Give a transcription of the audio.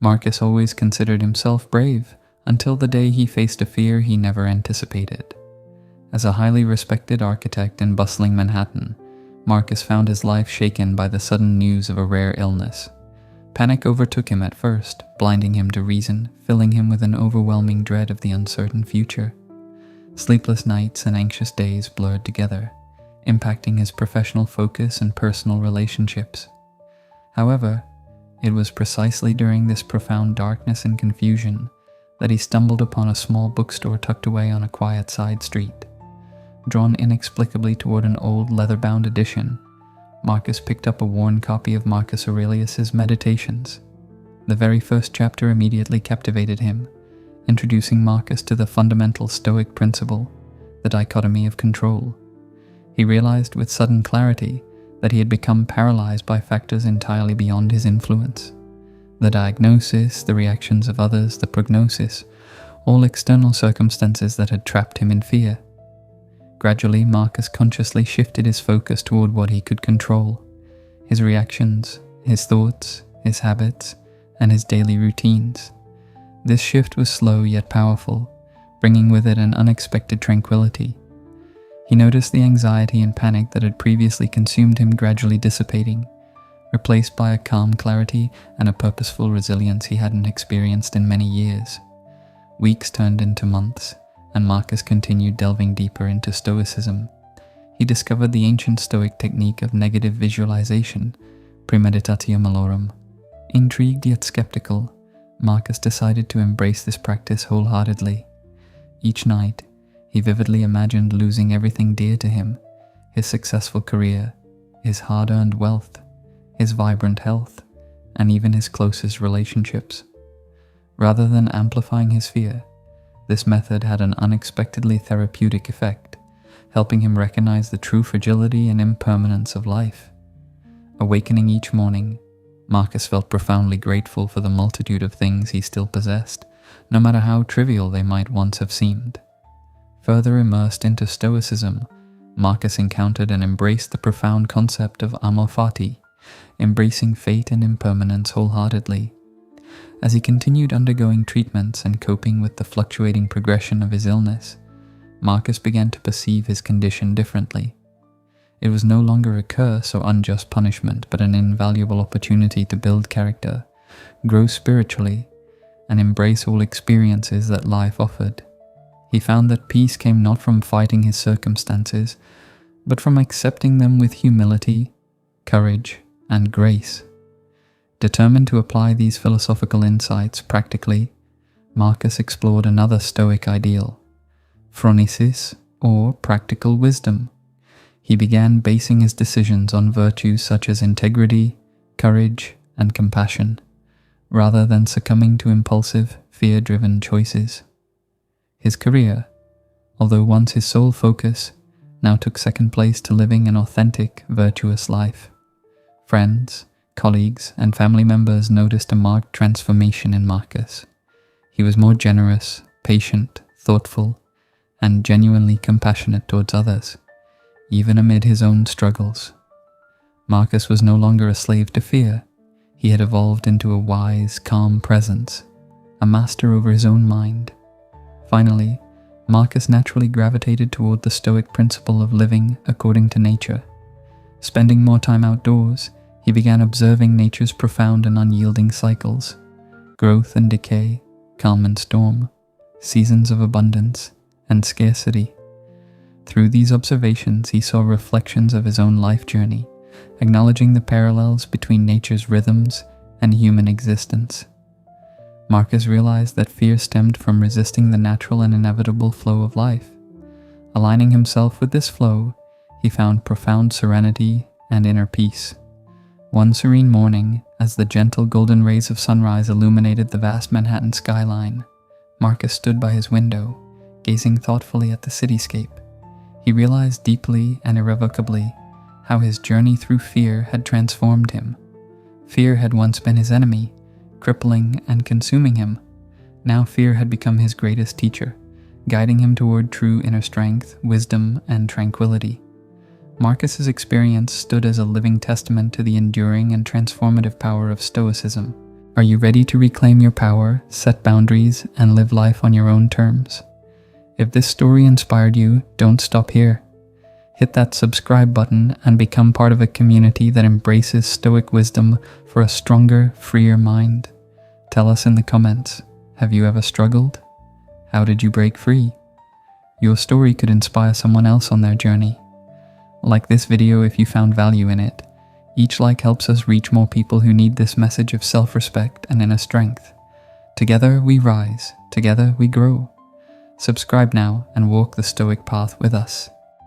Marcus always considered himself brave until the day he faced a fear he never anticipated. As a highly respected architect in bustling Manhattan, Marcus found his life shaken by the sudden news of a rare illness. Panic overtook him at first, blinding him to reason, filling him with an overwhelming dread of the uncertain future. Sleepless nights and anxious days blurred together, impacting his professional focus and personal relationships. However, it was precisely during this profound darkness and confusion that he stumbled upon a small bookstore tucked away on a quiet side street. Drawn inexplicably toward an old leather-bound edition, Marcus picked up a worn copy of Marcus Aurelius's Meditations. The very first chapter immediately captivated him, introducing Marcus to the fundamental Stoic principle, the dichotomy of control. He realized with sudden clarity that he had become paralyzed by factors entirely beyond his influence. The diagnosis, the reactions of others, the prognosis, all external circumstances that had trapped him in fear. Gradually, Marcus consciously shifted his focus toward what he could control: his reactions, his thoughts, his habits, and his daily routines. This shift was slow yet powerful, bringing with it an unexpected tranquility. He noticed the anxiety and panic that had previously consumed him gradually dissipating, replaced by a calm clarity and a purposeful resilience he hadn't experienced in many years. Weeks turned into months, and Marcus continued delving deeper into Stoicism. He discovered the ancient Stoic technique of negative visualization, Premeditatio Malorum. Intrigued yet skeptical, Marcus decided to embrace this practice wholeheartedly. Each night, he vividly imagined losing everything dear to him: his successful career, his hard-earned wealth, his vibrant health, and even his closest relationships. Rather than amplifying his fear, this method had an unexpectedly therapeutic effect, helping him recognize the true fragility and impermanence of life. Awakening each morning, Marcus felt profoundly grateful for the multitude of things he still possessed, no matter how trivial they might once have seemed. Further immersed into Stoicism, Marcus encountered and embraced the profound concept of Amor Fati, embracing fate and impermanence wholeheartedly. As he continued undergoing treatments and coping with the fluctuating progression of his illness, Marcus began to perceive his condition differently. It was no longer a curse or unjust punishment, but an invaluable opportunity to build character, grow spiritually, and embrace all experiences that life offered. He found that peace came not from fighting his circumstances, but from accepting them with humility, courage, and grace. Determined to apply these philosophical insights practically, Marcus explored another Stoic ideal: Phronesis, or practical wisdom. He began basing his decisions on virtues such as integrity, courage, and compassion, rather than succumbing to impulsive, fear-driven choices. His career, although once his sole focus, now took second place to living an authentic, virtuous life. Friends, colleagues, and family members noticed a marked transformation in Marcus. He was more generous, patient, thoughtful, and genuinely compassionate towards others, even amid his own struggles. Marcus was no longer a slave to fear. He had evolved into a wise, calm presence, a master over his own mind. Finally, Marcus naturally gravitated toward the Stoic principle of living according to nature. Spending more time outdoors, he began observing nature's profound and unyielding cycles: growth and decay, calm and storm, seasons of abundance and scarcity. Through these observations, he saw reflections of his own life journey, acknowledging the parallels between nature's rhythms and human existence. Marcus realized that fear stemmed from resisting the natural and inevitable flow of life. Aligning himself with this flow, he found profound serenity and inner peace. One serene morning, as the gentle golden rays of sunrise illuminated the vast Manhattan skyline, Marcus stood by his window, gazing thoughtfully at the cityscape. He realized deeply and irrevocably how his journey through fear had transformed him. Fear had once been his enemy, crippling and consuming him. Now fear had become his greatest teacher, guiding him toward true inner strength, wisdom, and tranquility. Marcus's experience stood as a living testament to the enduring and transformative power of Stoicism, Are you ready to reclaim your power, set boundaries, and live life on your own terms? If this story inspired you, don't stop here. Hit that subscribe button and become part of a community that embraces Stoic wisdom for a stronger, freer mind. Tell us in the comments, have you ever struggled? How did you break free? Your story could inspire someone else on their journey. Like this video if you found value in it. Each like helps us reach more people who need this message of self-respect and inner strength. Together we rise, together we grow. Subscribe now and walk the Stoic path with us.